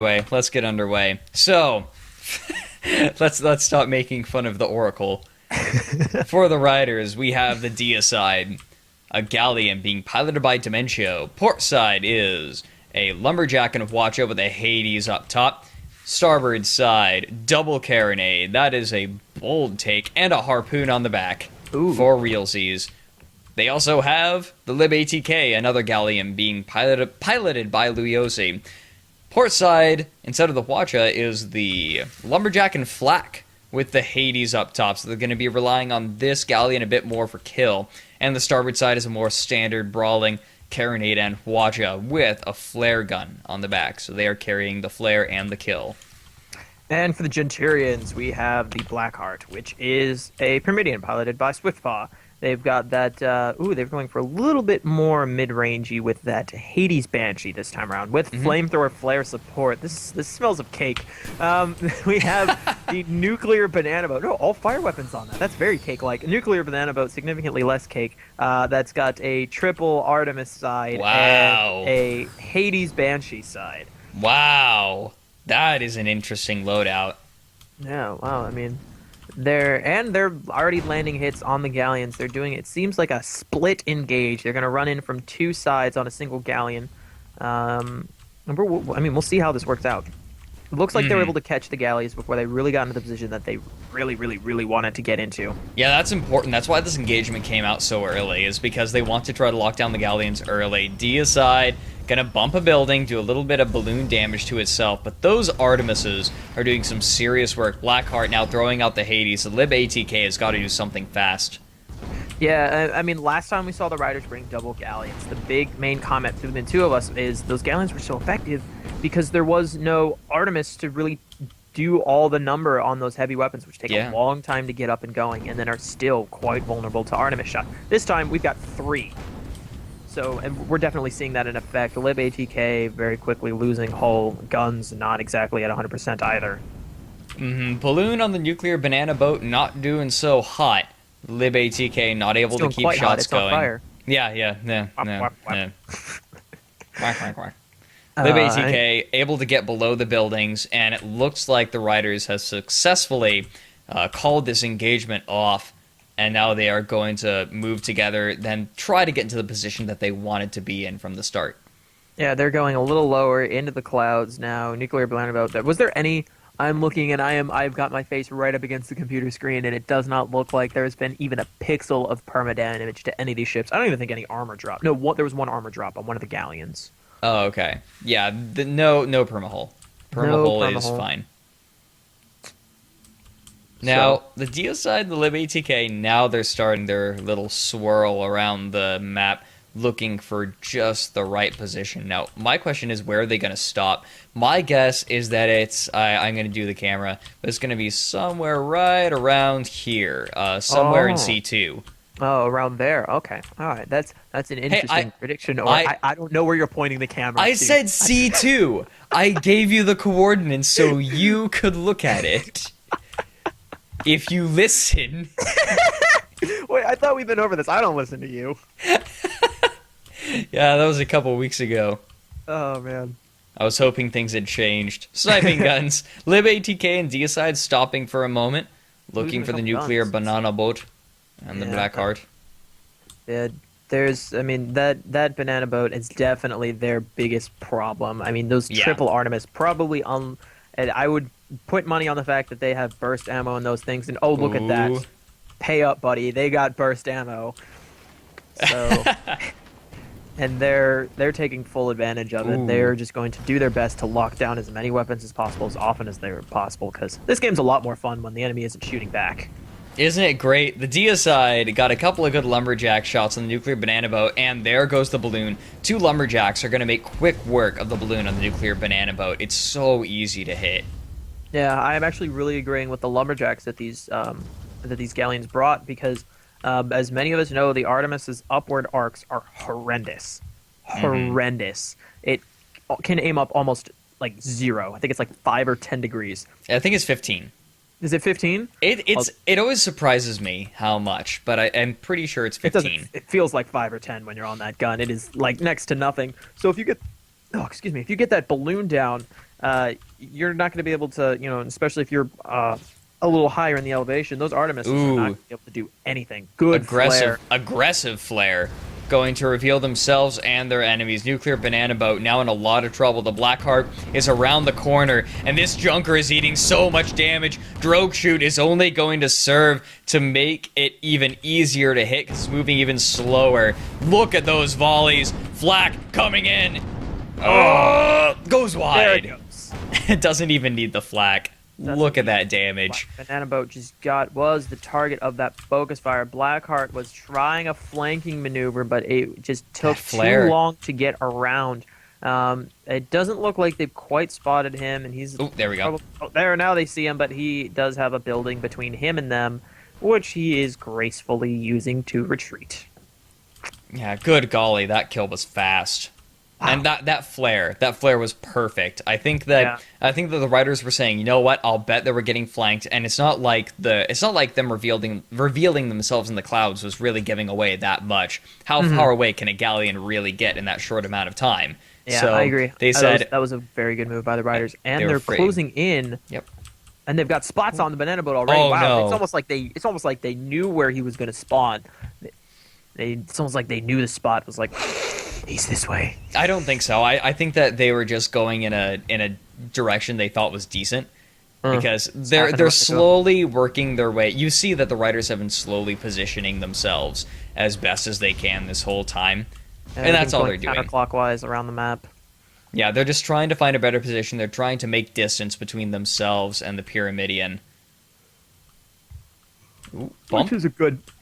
Let's get underway. So, let's stop making fun of the Oracle. For the riders, we have the Dia side, a galleon being piloted by Dementio. Port side is a lumberjack and a watcher with a Hades up top. Starboard side, double carronade. That is a bold take, and a harpoon on the back. Ooh. For realsies. They also have the Lib ATK, another galleon being piloted by Luiosi. Port side, instead of the Watcha, is the Lumberjack and Flak with the Hades up top. So they're going to be relying on this galleon a bit more for kill. And the starboard side is a more standard brawling carronade and Watcha with a flare gun on the back. So they are carrying the flare and the kill. And for the Genturians, we have the Blackheart, which is a Pyramidion piloted by Swiftpaw. They've got that, they're going for a little bit more mid-rangey with that Hades Banshee this time around, with flamethrower flare support. This smells of cake. We have the Nuclear Banana Boat. No, all fire weapons on that. That's very cake-like. Nuclear Banana Boat, significantly less cake. That's got a triple Artemis side and a Hades Banshee side. Wow. That is an interesting loadout. Yeah, wow, I mean... They're already landing hits on the galleons. They're doing, it seems like a split engage. They're going to run in from two sides on a single galleon. We'll see how this works out. It looks like they were able to catch the galleys before they really got into the position that they really wanted to get into. Yeah, that's important. That's why this engagement came out so early, is because they want to try to lock down the galleons early. Dia side, gonna bump a building, do a little bit of balloon damage to itself, but those Artemises are doing some serious work. Blackheart now throwing out the Hades. The Lib ATK has got to do something fast. Yeah, I mean, last time we saw the Riders bring double galleons, the big main comment between the two of us is those galleons were so effective because there was no Artemis to really do all the number on those heavy weapons, which take a long time to get up and going, and then are still quite vulnerable to Artemis shot. This time, we've got three. So, and we're definitely seeing that in effect. The Lib ATK very quickly losing hull, guns not exactly at 100% either. Balloon on the Nuclear Banana Boat not doing so hot. Lib ATK not able to keep shots going. On fire. Yeah. Quack. Lib ATK able to get below the buildings, and it looks like the Riders has successfully called this engagement off, and now they are going to move together, then try to get into the position that they wanted to be in from the start. Yeah, they're going a little lower into the clouds now. Nuclear Banana Boat. Was there any... I'm looking, and I've got my face right up against the computer screen, and it does not look like there's been even a pixel of perma-damage to any of these ships. I don't even think any armor drop. No, there was one armor drop on one of the galleons. Oh, okay. Yeah, no perma-hull. Perma-hull is fine. Now, the Dia side, the Lib ATK, now they're starting their little swirl around the map, looking for just the right position. Now, my question is, where are they going to stop? My guess is that it's, I'm going to do the camera, but it's going to be somewhere right around here, somewhere in C2. Oh, around there. Okay. All right. That's an interesting prediction. Or I don't know where you're pointing the camera. I said C2. I gave you the coordinates so you could look at it. If you listen. Wait, I thought we've been over this. I don't listen to you. Yeah, that was a couple weeks ago. Oh, man. I was hoping things had changed. Sniping guns. Lib ATK and Dia side stopping for a moment, looking for the Nuclear Banana Boat and the Blackheart. Yeah, that Banana Boat is definitely their biggest problem. I mean, those triple Artemis probably and I would put money on the fact that they have burst ammo and those things. And look at that. Pay up, buddy. They got burst ammo. So... And they're taking full advantage of it. They're just going to do their best to lock down as many weapons as possible, as often as they're possible, because this game's a lot more fun when the enemy isn't shooting back. Isn't it great? The Dia side got a couple of good lumberjack shots on the Nuclear Banana Boat, and there goes the balloon. Two lumberjacks are going to make quick work of the balloon on the Nuclear Banana Boat. It's so easy to hit. Yeah, I'm actually really agreeing with the lumberjacks that these galleons brought, because... as many of us know, the Artemis's upward arcs are horrendous. Horrendous. It can aim up almost like 0. I think it's like 5 or 10 degrees. I think it's 15. Is it 15? It always surprises me how much, but I'm pretty sure it's 15. It feels like 5 or 10 when you're on that gun. It is like next to nothing. So if you get, if you get that balloon down you're not going to be able to, especially if you're a little higher in the elevation, those Artemises are not going to be able to do anything. Good flare. Aggressive flare. Going to reveal themselves and their enemies. Nuclear Banana Boat now in a lot of trouble. The Blackheart is around the corner, and this Junker is eating so much damage. Drogue Shoot is only going to serve to make it even easier to hit, because it's moving even slower. Look at those volleys. Flak coming in. Oh, goes wide. There it goes. It doesn't even need the flak. Look at that damage. Banana Boat was the target of that focus fire. Blackheart was trying a flanking maneuver, but it just took too long to get around. It doesn't look like they've quite spotted him, and he's... Oh, there we go. There, now they see him, but he does have a building between him and them, which he is gracefully using to retreat. Yeah, good golly, that kill was fast. Wow. And that flare was perfect. I think that the writers were saying, you know what, I'll bet that we're getting flanked, and it's not like them revealing themselves in the clouds was really giving away that much. How far away can a galleon really get in that short amount of time? Yeah, so I agree. They said that was a very good move by the writers, and they're closing in. Yep. And they've got spots on the Banana Boat already. Oh, wow, no. It's almost like they knew where he was going to spawn. It's almost like they knew the spot was like, he's this way. I don't think so. I think that they were just going in a direction they thought was decent, because they're slowly working their way. You see that the writers have been slowly positioning themselves as best as they can this whole time, and that's all they're doing. Counterclockwise around the map. Yeah, they're just trying to find a better position. They're trying to make distance between themselves and the Pyramidion. Ooh, bump.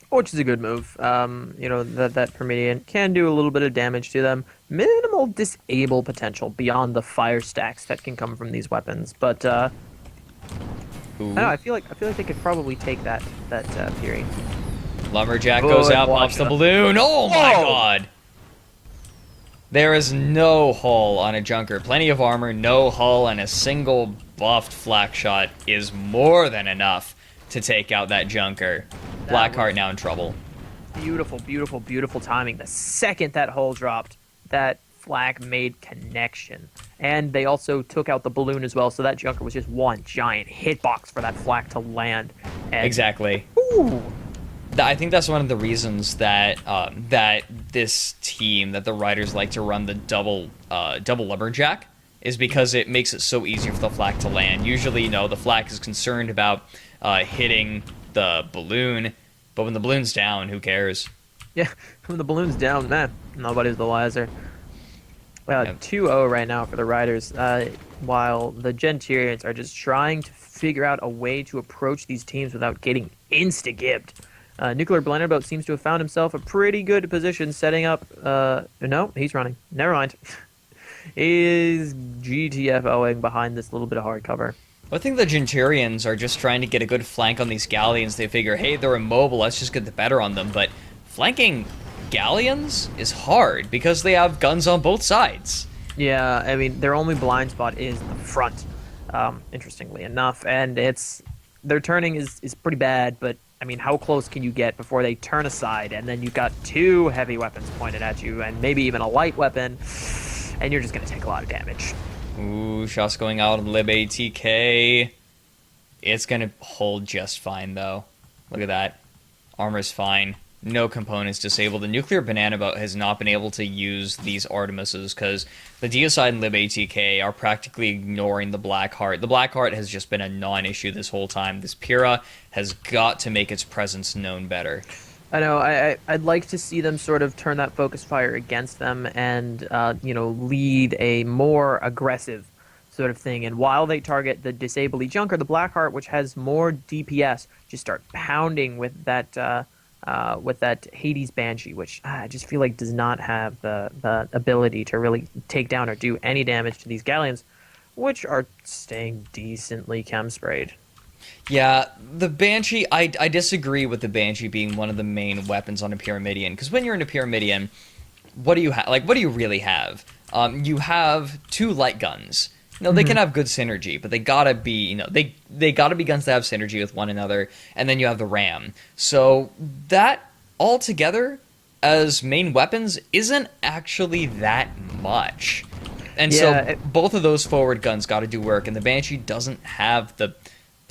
Which is a good move. That Pyramidion can do a little bit of damage to them. Minimal disable potential beyond the fire stacks that can come from these weapons. But I don't know, I feel like they could probably take that Fury. Lumberjack goes out, pops the balloon. Oh my god! There is no hull on a Junker. Plenty of armor, no hull, and a single buffed flak shot is more than enough to take out that Junker. Blackheart now in trouble. Beautiful, beautiful, beautiful timing. The second that hull dropped, that flak made connection. And they also took out the balloon as well, so that Junker was just one giant hitbox for that flak to land. And, exactly. Ooh. I think that's one of the reasons that that this team, that the writers like to run the double lumberjack, is because it makes it so easy for the flak to land. Usually, the flak is concerned about hitting the balloon, but when the balloon's down, who cares? Yeah, when the balloon's down, man, nobody's the wiser. 2-0 right now for the Riders, while the Genturians are just trying to figure out a way to approach these teams without getting insta-gibbed. Nuclear Banana Boat seems to have found himself a pretty good position setting up... no, he's running. Never mind. He's GTFOing behind this little bit of hard cover. I think the Genturians are just trying to get a good flank on these galleons. They figure, hey, they're immobile, let's just get the better on them. But flanking galleons is hard because they have guns on both sides. Yeah, I mean, their only blind spot is the front, interestingly enough. And their turning is pretty bad, but, I mean, how close can you get before they turn aside? And then you've got two heavy weapons pointed at you, and maybe even a light weapon, and you're just going to take a lot of damage. Ooh, shots going out on Lib ATK. It's going to hold just fine, though. Look at that. Armor's fine. No components disabled. The Nuclear Banana Boat has not been able to use these Artemises because the Deicide and Lib ATK are practically ignoring the Blackheart. The Blackheart has just been a non-issue this whole time. This Pyrrha has got to make its presence known better. I know. I'd like to see them sort of turn that focus fire against them and, lead a more aggressive sort of thing. And while they target the Disably Junker, the Blackheart, which has more DPS, just start pounding with that Hades Banshee, which I just feel like does not have the ability to really take down or do any damage to these galleons, which are staying decently chem sprayed. Yeah, the Banshee, I disagree with the Banshee being one of the main weapons on a Pyramidion, because when you're in a Pyramidion, what do you have? Like, what do you really have? You have two light guns. They can have good synergy, but they gotta be, they gotta be guns that have synergy with one another, and then you have the ram. So that altogether, as main weapons, isn't actually that much. And so both of those forward guns got to do work, and the Banshee doesn't have the...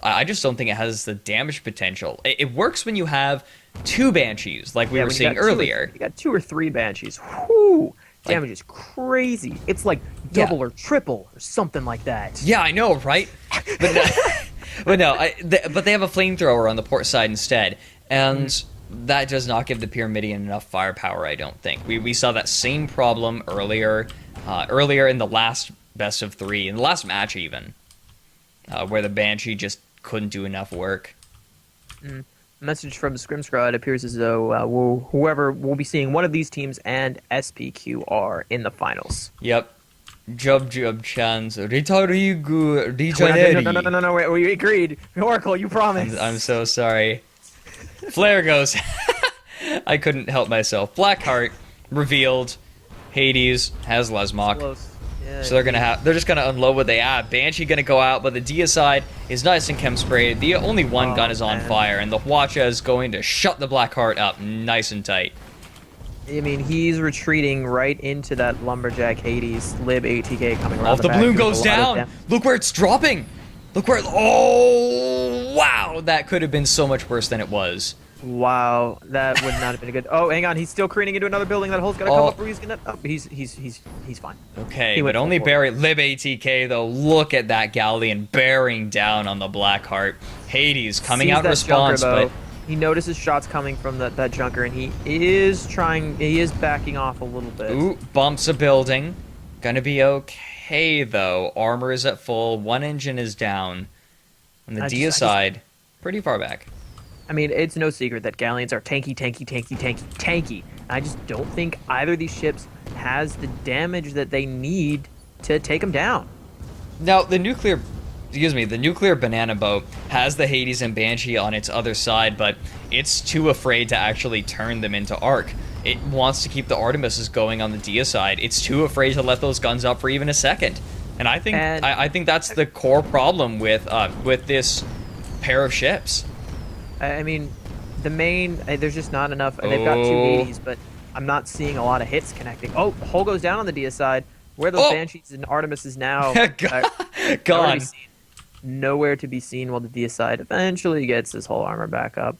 I just don't think it has the damage potential. It works when you have 2 Banshees, like we were seeing earlier. You got 2 or 3 Banshees. Whoo! Damage is crazy. It's like double or triple or something like that. Yeah, I know, right? But but they have a flamethrower on the port side instead, and that does not give the Pyramidion enough firepower, I don't think. We saw that same problem earlier in the last best of 3, in the last match even, where the Banshee just couldn't do enough work. Message from Scrim Squad. It appears as though whoever will be seeing one of these teams and SPQR in the finals. Yep. Jub chance. Ritarigu Rijaneri. No, wait, we agreed. Oracle, you promised. I'm so sorry. Flare goes. I couldn't help myself. Blackheart revealed. Hades has Lesmok. Yeah, so they're just gonna unload what they have. Banshee gonna go out, but the Deicide is nice and chem sprayed. The only one gun is on fire, and the Hwacha is going to shut the Blackheart up nice and tight. I mean, he's retreating right into that Lumberjack Hades Lib ATK coming around. Oh, the balloon goes down! Look where it's dropping! Look where... Oh, wow! That could have been so much worse than it was. Wow, that would not have been a good... Oh, hang on, he's still careening into another building. That hole's gonna come up where he's gonna... Oh, he's fine. Okay, but only bury... Lib ATK, though, look at that Galleon bearing down on the Blackheart. Hades coming out in response, but... He notices shots coming from that junker, and he is backing off a little bit. Ooh, bumps a building. Gonna be okay, though. Armor is at full. 1 engine is down. On the Deicide, pretty far back. I mean, it's no secret that Galleons are tanky. I just don't think either of these ships has the damage that they need to take them down. Now, the nuclear banana boat has the Hades and Banshee on its other side, but it's too afraid to actually turn them into arc. It wants to keep the Artemises going on the Deicide. It's too afraid to let those guns up for even a second. And I think that's the core problem with this pair of ships. I mean, there's just not enough. They've got 2 Hades, but I'm not seeing a lot of hits connecting. Oh, hull goes down on the Deicide. Where those Banshees and Artemis is now gone. Nowhere to be seen while the Deicide eventually gets his whole armor back up.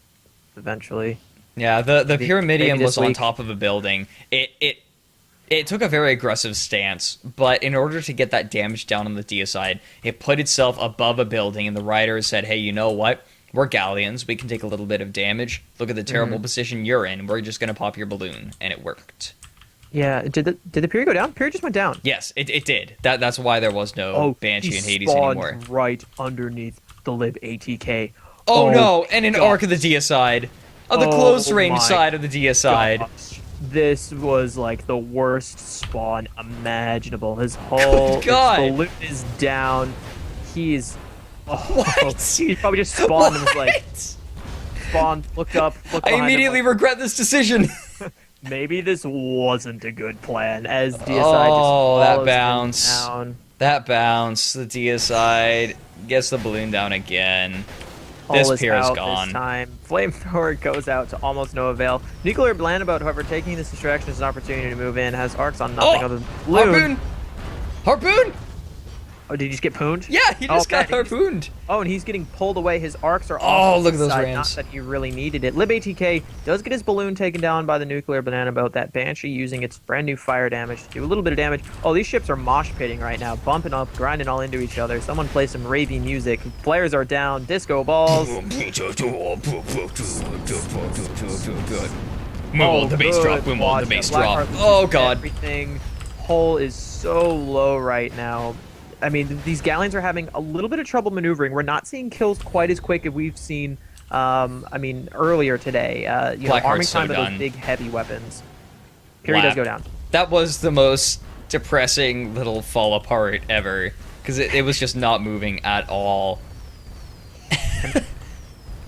Eventually. Yeah, the Pyramidion was on top of a building. It took a very aggressive stance, but in order to get that damage down on the Deicide, it put itself above a building, and the Rydr said, hey, you know what? We're Galleons. We can take a little bit of damage. Look at the terrible position you're in. We're just going to pop your balloon. And it worked. Yeah. Did the Pyre go down? Pyre just went down. Yes, it did. That's why there was no Banshee and Hades anymore. Right underneath the Lib ATK. Oh no, and an arc of the Deicide. On the close range side of the Deicide. Gosh. This was like the worst spawn imaginable. His whole balloon is down. He's... he probably just spawned and was like... Spawned, looked up, looked behind I immediately regret this decision. Maybe this wasn't a good plan, as Deicide just follows that bounce. Down. That bounce. The Deicide gets the balloon down again. This pier is gone. This time. Flamethrower goes out to almost no avail. Nuclear Blandabout, however, taking this distraction as an opportunity to move in, has arcs on nothing other than balloon. Harpoon! Oh, did he just get pooned? Yeah, he just got harpooned. And he's getting pulled away. His arcs are off. Oh, look at those side. rams. Not that he really needed it. Lib ATK does get his balloon taken down by the nuclear banana boat. That Banshee using its brand new fire damage to do a little bit of damage. Oh, these ships are mosh pitting right now, bumping up, grinding all into each other. Someone play some ravey music. Flares are down. Disco balls. The bass drop. The bass drop. Oh god. Everything. Hull is so low right now. I mean, these Galleons are having a little bit of trouble maneuvering. We're not seeing kills quite as quick as we've seen, earlier today. Arming time of those big, heavy weapons. Pyre does go down. That was the most depressing little fall apart ever, because it was just not moving at all.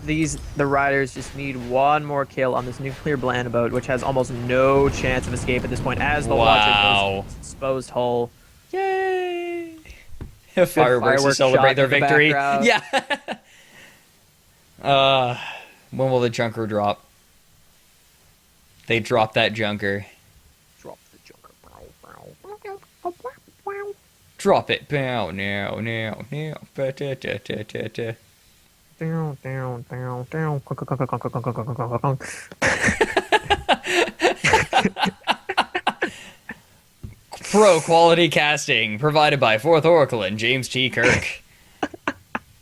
The Ryders just need one more kill on this nuclear Blandabout, which has almost no chance of escape at this point, as the Watcher goes exposed hull. Yay! Fireworks to celebrate their victory. Yeah. When will the Junker drop? They dropped that Junker. Drop the Junker. Drop it. Bow, now, now, now. Ba-da-da-da-da-da. Down, down, down, down. Pro quality casting provided by Fourth Oracle and James T. Kirk.